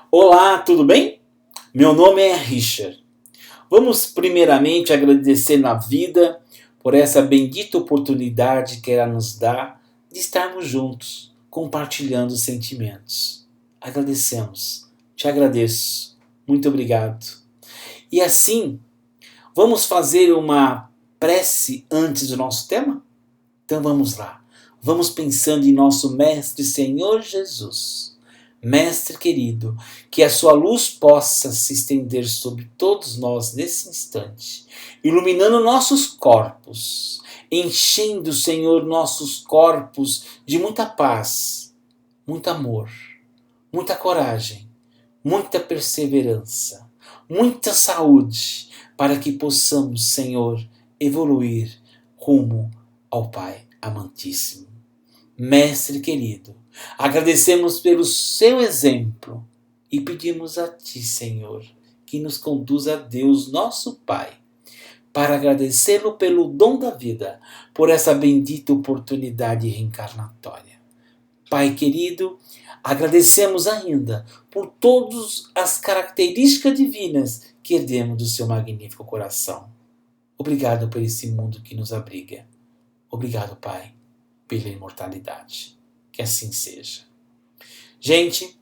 Olá, tudo bem? Meu nome é Richard. Vamos primeiramente agradecer na vida por essa bendita oportunidade que ela nos dá de estarmos juntos, compartilhando sentimentos. Agradecemos. Te agradeço. Muito obrigado. E assim, vamos fazer uma prece antes do nosso tema? Então vamos lá. Vamos pensando em nosso Mestre Senhor Jesus. Mestre querido, que a sua luz possa se estender sobre todos nós nesse instante, iluminando nossos corpos, enchendo, Senhor, nossos corpos de muita paz, muito amor, muita coragem, muita perseverança, muita saúde, para que possamos, Senhor, evoluir rumo ao Pai amantíssimo. Mestre querido, agradecemos pelo seu exemplo e pedimos a Ti, Senhor, que nos conduza a Deus, nosso Pai, para agradecê-lo pelo dom da vida, por essa bendita oportunidade reencarnatória. Pai querido, agradecemos ainda por todas as características divinas que herdemos do seu magnífico coração. Obrigado por esse mundo que nos abriga. Obrigado, Pai, pela imortalidade. Que assim seja. Gente,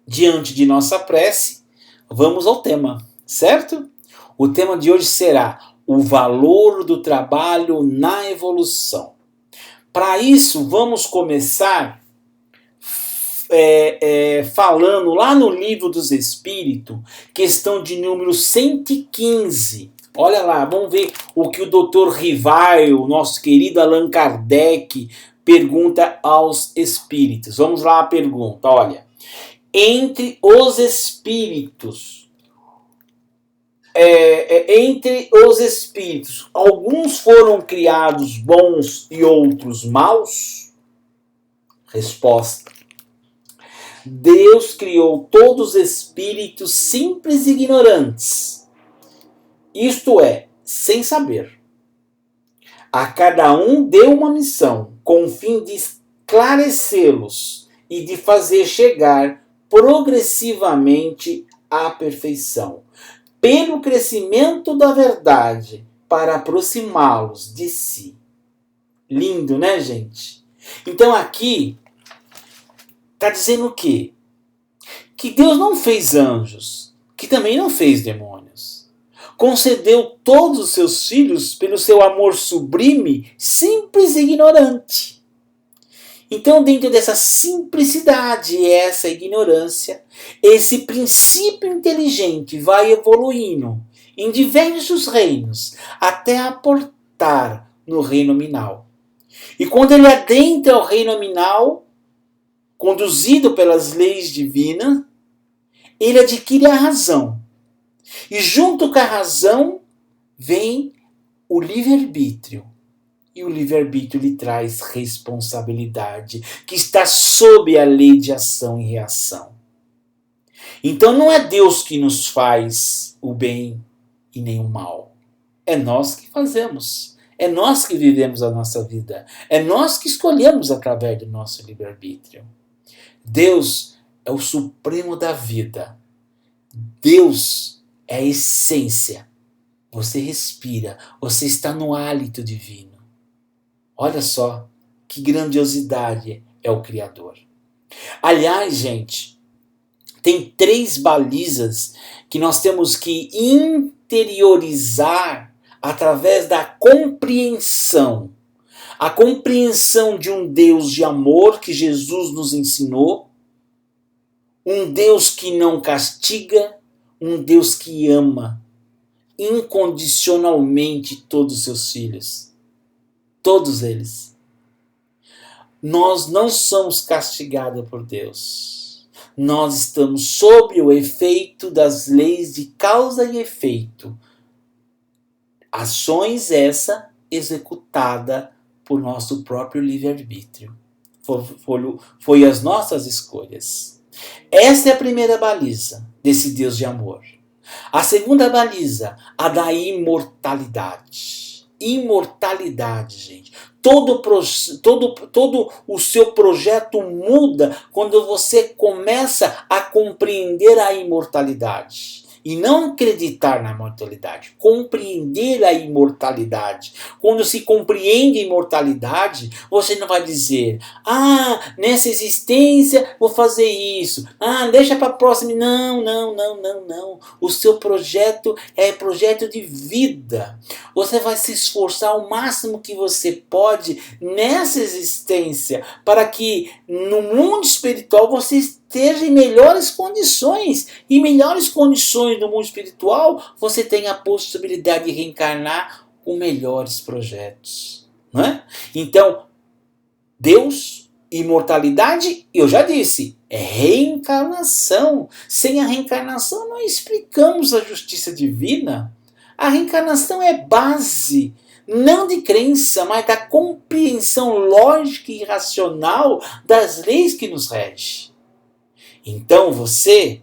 diante de nossa prece, vamos ao tema, certo? O tema de hoje será o valor do trabalho na evolução. Para isso, vamos começar falando lá no Livro dos Espíritos, questão de número 115. Olha lá, vamos ver o que o Dr. Rivai, o nosso querido Allan Kardec, pergunta aos espíritos. Vamos lá a pergunta, olha. Entre os espíritos, alguns foram criados bons e outros maus? Resposta. Deus criou todos os espíritos simples e ignorantes. Isto é, sem saber. A cada um deu uma missão, com o fim de esclarecê-los e de fazer chegar progressivamente à perfeição, pelo crescimento da verdade, para aproximá-los de si. Lindo, né, gente? Então aqui está dizendo o quê? Que Deus não fez anjos, que também não fez demônios. Concedeu todos os seus filhos pelo seu amor sublime, simples e ignorante. Então, dentro dessa simplicidade e essa ignorância, esse princípio inteligente vai evoluindo em diversos reinos, até aportar no reino nominal. E quando ele adentra o reino nominal, conduzido pelas leis divinas, ele adquire a razão. E junto com a razão vem o livre-arbítrio. E o livre-arbítrio lhe traz responsabilidade, que está sob a lei de ação e reação. Então não é Deus que nos faz o bem e nem o mal. É nós que fazemos. É nós que vivemos a nossa vida. É nós que escolhemos através do nosso livre-arbítrio. Deus é o supremo da vida. Deus é a essência. Você respira, você está no hálito divino. Olha só que grandiosidade é o Criador. Aliás, gente, tem 3 balizas que nós temos que interiorizar através da compreensão. A compreensão de um Deus de amor que Jesus nos ensinou, um Deus que não castiga, um Deus que ama incondicionalmente todos os seus filhos. Todos eles. Nós não somos castigados por Deus. Nós estamos sob o efeito das leis de causa e efeito. Ações essa executada por nosso próprio livre-arbítrio. Foi as nossas escolhas. Essa é a primeira baliza desse Deus de amor. A segunda baliza, a da imortalidade. Imortalidade, gente. todo o seu projeto muda quando você começa a compreender a imortalidade. E não acreditar na imortalidade, compreender a imortalidade. Quando se compreende a imortalidade, você não vai dizer, nessa existência vou fazer isso, deixa para a próxima. Não. O seu projeto é projeto de vida. Você vai se esforçar o máximo que você pode nessa existência, para que no mundo espiritual você esteja em melhores condições. E melhores condições no mundo espiritual, você tem a possibilidade de reencarnar com melhores projetos. Não é? Então, Deus, imortalidade, eu já disse, é reencarnação. Sem a reencarnação não explicamos a justiça divina. A reencarnação é base, não de crença, mas da compreensão lógica e racional das leis que nos regem. Então você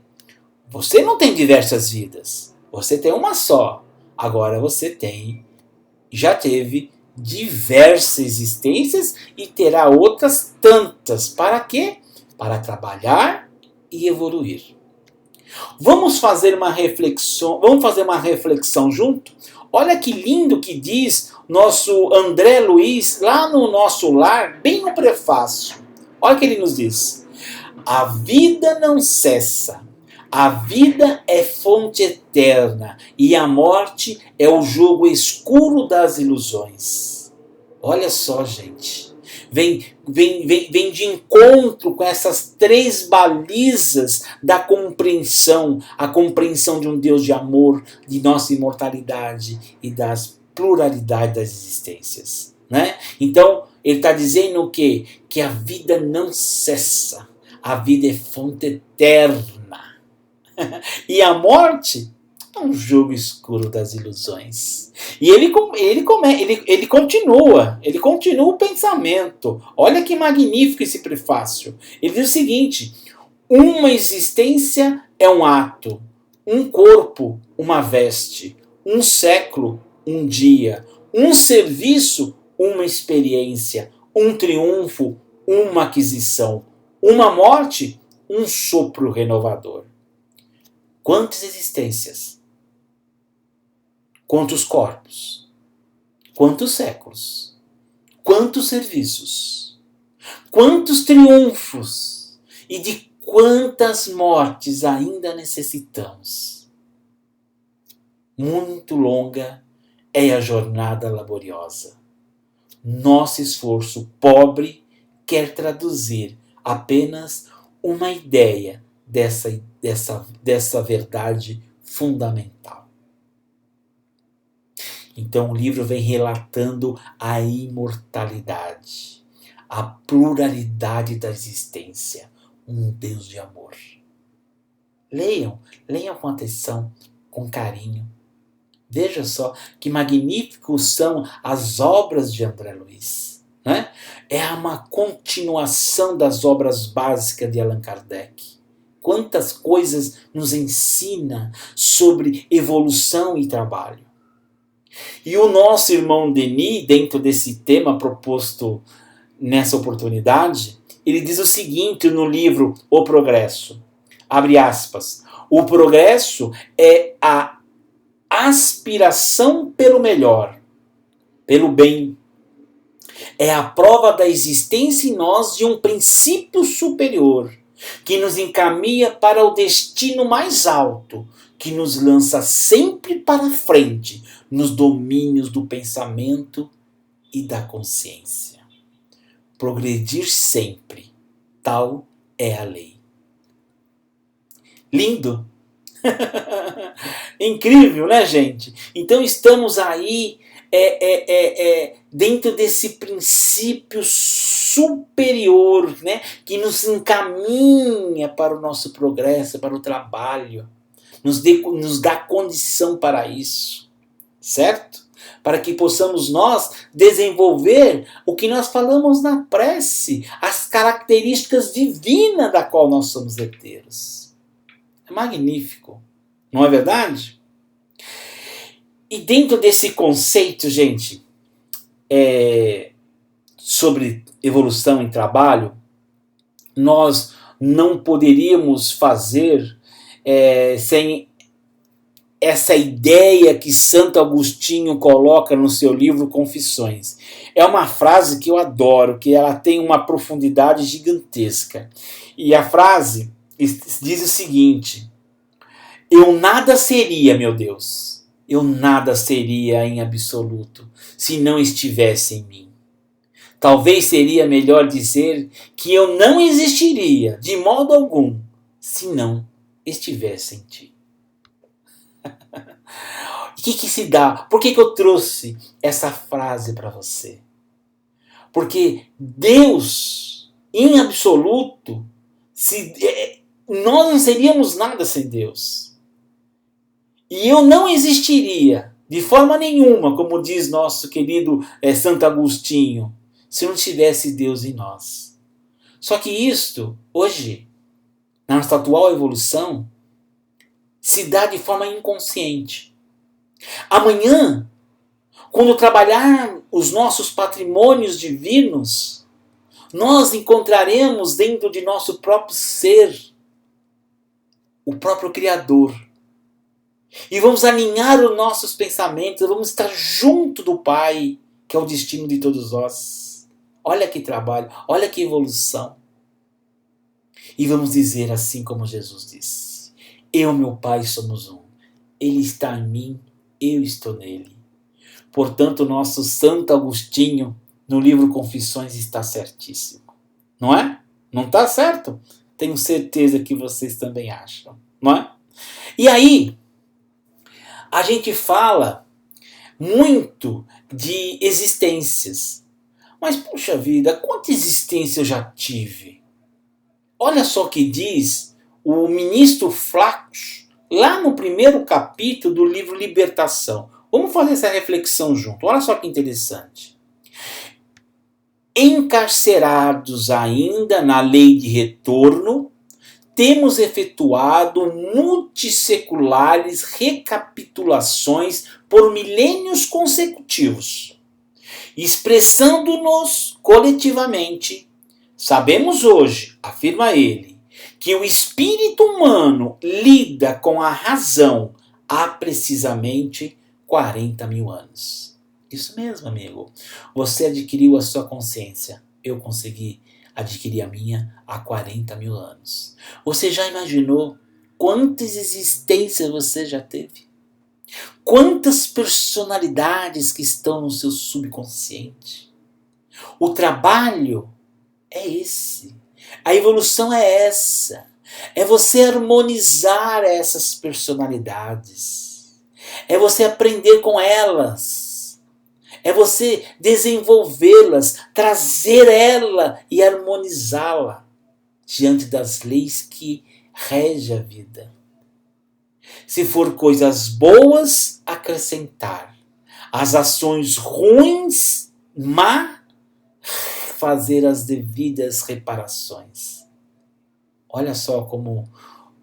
não tem diversas vidas, você tem uma só. Agora você já teve diversas existências e terá outras tantas. Para quê? Para trabalhar e evoluir. Vamos fazer uma reflexão junto? Olha que lindo que diz nosso André Luiz lá no nosso lar, bem no prefácio. Olha o que ele nos diz. A vida não cessa. A vida é fonte eterna e a morte é o jogo escuro das ilusões. Olha só, gente. Vem de encontro com essas três balizas da compreensão. A compreensão de um Deus de amor, de nossa imortalidade e das pluralidade das existências. Né? Então, ele está dizendo o quê? Que a vida não cessa. A vida é fonte eterna. E a morte é um jogo escuro das ilusões. E ele continua o pensamento. Olha que magnífico esse prefácio. Ele diz o seguinte: uma existência é um ato, um corpo, uma veste, um século, um dia, um serviço, uma experiência, um triunfo, uma aquisição, uma morte, um sopro renovador. Quantas existências? Quantos corpos? Quantos séculos? Quantos serviços? Quantos triunfos? E de quantas mortes ainda necessitamos? Muito longa é a jornada laboriosa. Nosso esforço pobre quer traduzir apenas uma ideia dessa verdade fundamental. Então o livro vem relatando a imortalidade, a pluralidade da existência, um Deus de amor. Leiam com atenção, com carinho. Veja só que magníficos são as obras de André Luiz. Né? É uma continuação das obras básicas de Allan Kardec. Quantas coisas nos ensina sobre evolução e trabalho. E o nosso irmão Denis, dentro desse tema proposto nessa oportunidade, ele diz o seguinte no livro O Progresso, abre aspas, o progresso é a aspiração pelo melhor, pelo bem. É a prova da existência em nós de um princípio superior, que nos encaminha para o destino mais alto, que nos lança sempre para frente nos domínios do pensamento e da consciência. Progredir sempre, tal é a lei. Lindo! Incrível, né, gente? Então estamos aí dentro desse princípio superior, né, que nos encaminha para o nosso progresso, para o trabalho, nos dá condição para isso, certo? Para que possamos nós desenvolver o que nós falamos na prece, as características divinas da qual nós somos herdeiros. É magnífico, não é verdade? E dentro desse conceito, gente, sobre evolução em trabalho, nós não poderíamos fazer sem essa ideia que Santo Agostinho coloca no seu livro Confissões. É uma frase que eu adoro, que ela tem uma profundidade gigantesca. E a frase diz o seguinte: eu nada seria, meu Deus, eu nada seria em absoluto se não estivesse em mim. Talvez seria melhor dizer que eu não existiria de modo algum se não estivesse em ti. O que se dá? Por que eu trouxe essa frase para você? Porque Deus, em absoluto, nós não seríamos nada sem Deus. E eu não existiria de forma nenhuma, como diz nosso querido Santo Agostinho, se não tivesse Deus em nós. Só que isto, hoje, na nossa atual evolução, se dá de forma inconsciente. Amanhã, quando trabalhar os nossos patrimônios divinos, nós encontraremos dentro de nosso próprio ser o próprio Criador. E vamos alinhar os nossos pensamentos, vamos estar junto do Pai, que é o destino de todos nós. Olha que trabalho, olha que evolução. E vamos dizer assim como Jesus disse: eu e meu Pai somos um. Ele está em mim, eu estou nele. Portanto, nosso Santo Agostinho, no livro Confissões, está certíssimo. Não é? Não está certo? Tenho certeza que vocês também acham. Não é? E aí, a gente fala muito de existências. Mas, puxa vida, quanta existência eu já tive? Olha só o que diz o ministro Flaccus, lá no primeiro capítulo do livro Libertação. Vamos fazer essa reflexão junto. Olha só que interessante. Encarcerados ainda na lei de retorno, temos efetuado multisseculares recapitulações por milênios consecutivos. Expressando-nos coletivamente, sabemos hoje, afirma ele, que o espírito humano lida com a razão há precisamente 40 mil anos. Isso mesmo, amigo. Você adquiriu a sua consciência. Eu consegui adquirir a minha há 40 mil anos. Você já imaginou quantas existências você já teve? Quantas personalidades que estão no seu subconsciente? O trabalho é esse. A evolução é essa. É você harmonizar essas personalidades. É você aprender com elas. É você desenvolvê-las, trazer ela e harmonizá-la diante das leis que regem a vida. Se for coisas boas, acrescentar. As ações ruins, fazer as devidas reparações. Olha só como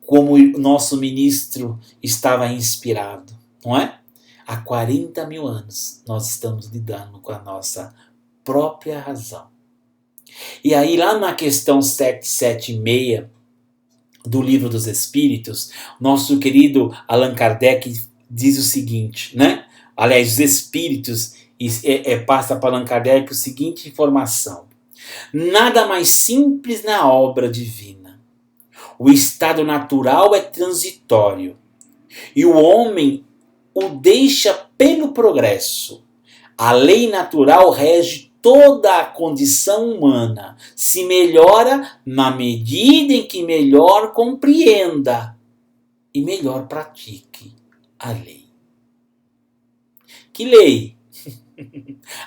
o nosso ministro estava inspirado, não é? Há 40 mil anos nós estamos lidando com a nossa própria razão. E aí lá na questão 776 do Livro dos Espíritos, nosso querido Allan Kardec diz o seguinte, né? Aliás, os Espíritos passa para Allan Kardec a seguinte informação: nada mais simples na obra divina. O estado natural é transitório e o homem o deixa pelo progresso. A lei natural rege toda a condição humana, se melhora na medida em que melhor compreenda e melhor pratique a lei. Que lei?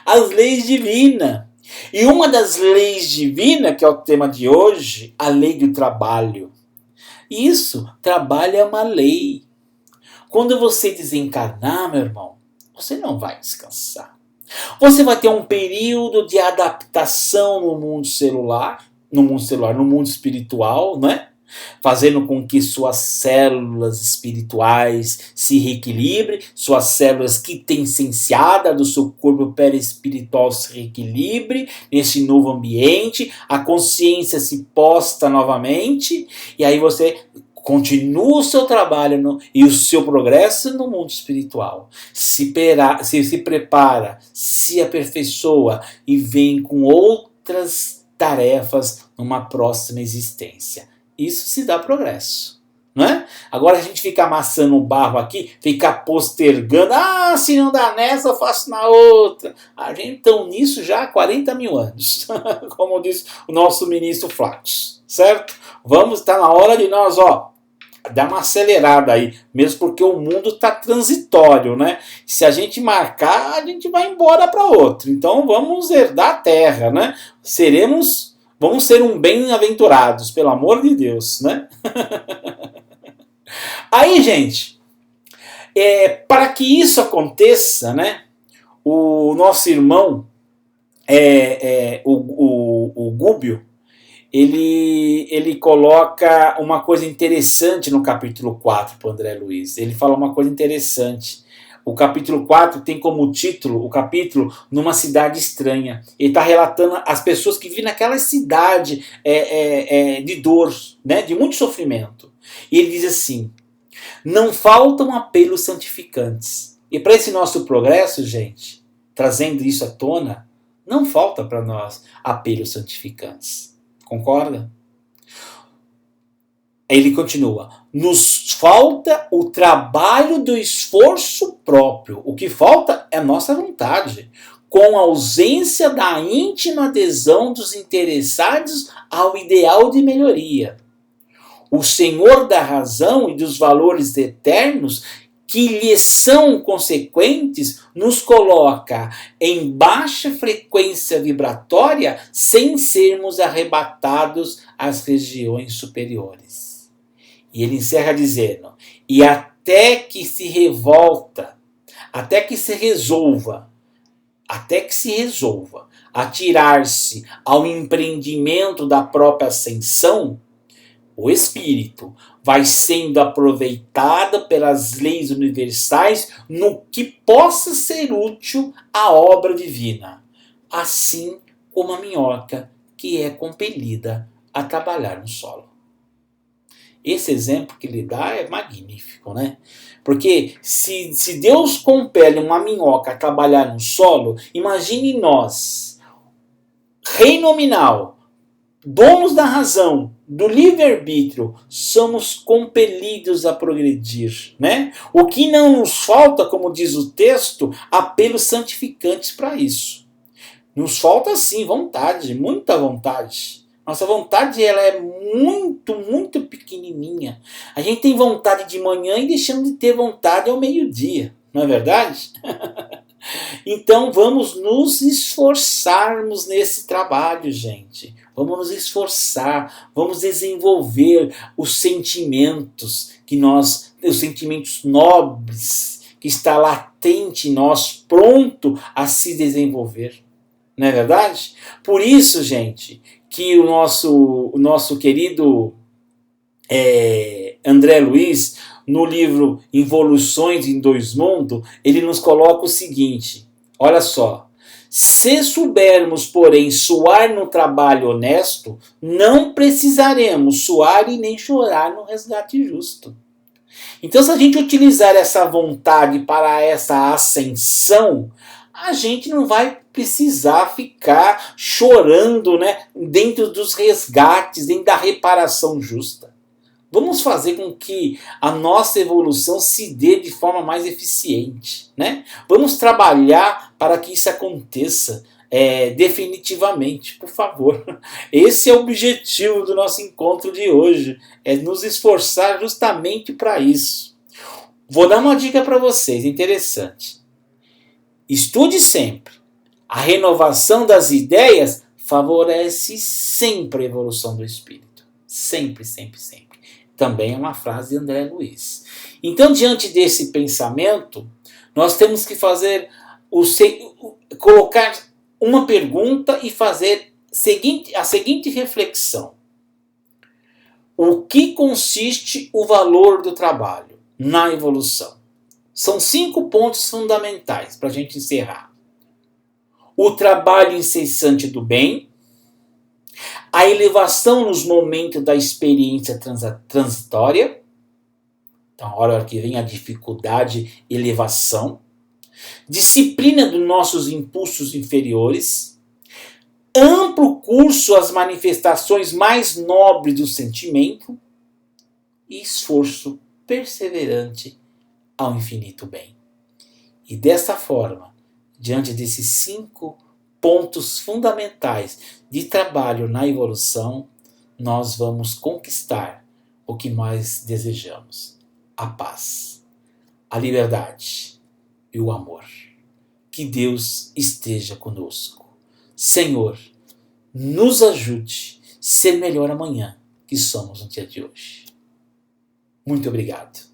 As leis divinas. E uma das leis divinas, que é o tema de hoje, a lei do trabalho. Isso, trabalho é uma lei. Quando você desencarnar, meu irmão, você não vai descansar. Você vai ter um período de adaptação no mundo celular, no mundo espiritual, não é? fazendo com que suas células espirituais se reequilibrem, suas células quintessenciadas do seu corpo perispiritual se reequilibrem nesse novo ambiente, a consciência se posta novamente, e aí você continua o seu trabalho e o seu progresso no mundo espiritual. Se prepara, se aperfeiçoa e vem com outras tarefas numa próxima existência. Isso se dá progresso, não é? Agora a gente fica amassando o barro aqui, ficar postergando, se não dá nessa eu faço na outra. A gente está nisso já há 40 mil anos, como diz o nosso ministro Flatus, certo? Está na hora de nós, dar uma acelerada aí, mesmo porque o mundo está transitório, né? Se a gente marcar, a gente vai embora para outro. Então vamos herdar a terra, né? Vamos ser bem-aventurados, pelo amor de Deus, né? Aí, gente, para que isso aconteça, né? O nosso irmão, o Gúbio, ele coloca uma coisa interessante no capítulo 4 para o André Luiz. Ele fala uma coisa interessante. O capítulo 4 tem como título o capítulo Numa Cidade Estranha. Ele está relatando as pessoas que vivem naquela cidade de dor, né, de muito sofrimento. E ele diz assim: não faltam apelos santificantes. E para esse nosso progresso, gente, trazendo isso à tona, não falta para nós apelos santificantes. Concorda? Ele continua: nos falta o trabalho do esforço próprio. O que falta é a nossa vontade, com a ausência da íntima adesão dos interessados ao ideal de melhoria. O Senhor da razão e dos valores eternos que lhes são consequentes, nos coloca em baixa frequência vibratória sem sermos arrebatados às regiões superiores. E ele encerra dizendo: e até que se resolva atirar-se ao empreendimento da própria ascensão, o espírito vai sendo aproveitado pelas leis universais no que possa ser útil à obra divina, assim como a minhoca que é compelida a trabalhar no solo. Esse exemplo que ele dá é magnífico, né? Porque se Deus compele uma minhoca a trabalhar no solo, imagine nós, rei nominal, donos da razão, do livre-arbítrio, somos compelidos a progredir, né? O que não nos falta, como diz o texto, apelos santificantes para isso. Nos falta sim vontade, muita vontade. Nossa vontade ela é muito, muito pequenininha. A gente tem vontade de manhã e deixamos de ter vontade ao meio-dia, não é verdade? Então vamos nos esforçarmos nesse trabalho, gente. Vamos nos esforçar, vamos desenvolver os sentimentos os sentimentos nobres que está latente em nós, pronto a se desenvolver. Não é verdade? Por isso, gente, que o nosso querido André Luiz, no livro Involuções em Dois Mundos, ele nos coloca o seguinte: olha só, se soubermos, porém, suar no trabalho honesto, não precisaremos suar e nem chorar no resgate justo. Então, se a gente utilizar essa vontade para essa ascensão, a gente não vai precisar ficar chorando, né, dentro dos resgates, dentro da reparação justa. Vamos fazer com que a nossa evolução se dê de forma mais eficiente, né? Vamos trabalhar para que isso aconteça definitivamente, por favor. Esse é o objetivo do nosso encontro de hoje, é nos esforçar justamente para isso. Vou dar uma dica para vocês, interessante. Estude sempre. A renovação das ideias favorece sempre a evolução do espírito. Sempre, sempre, sempre. Também é uma frase de André Luiz. Então, diante desse pensamento, nós temos que colocar uma pergunta e fazer a seguinte reflexão. o que consiste o valor do trabalho na evolução. São 5 pontos fundamentais para a gente encerrar. O trabalho incessante do bem, a elevação nos momentos da experiência transitória, então a hora que vem a dificuldade, elevação, disciplina dos nossos impulsos inferiores, amplo curso às manifestações mais nobres do sentimento e esforço perseverante ao infinito bem. E dessa forma, diante desses 5 pontos fundamentais de trabalho na evolução, nós vamos conquistar o que mais desejamos: a paz, a liberdade e o amor. Que Deus esteja conosco. Senhor, nos ajude a ser melhor amanhã que somos no dia de hoje. Muito obrigado.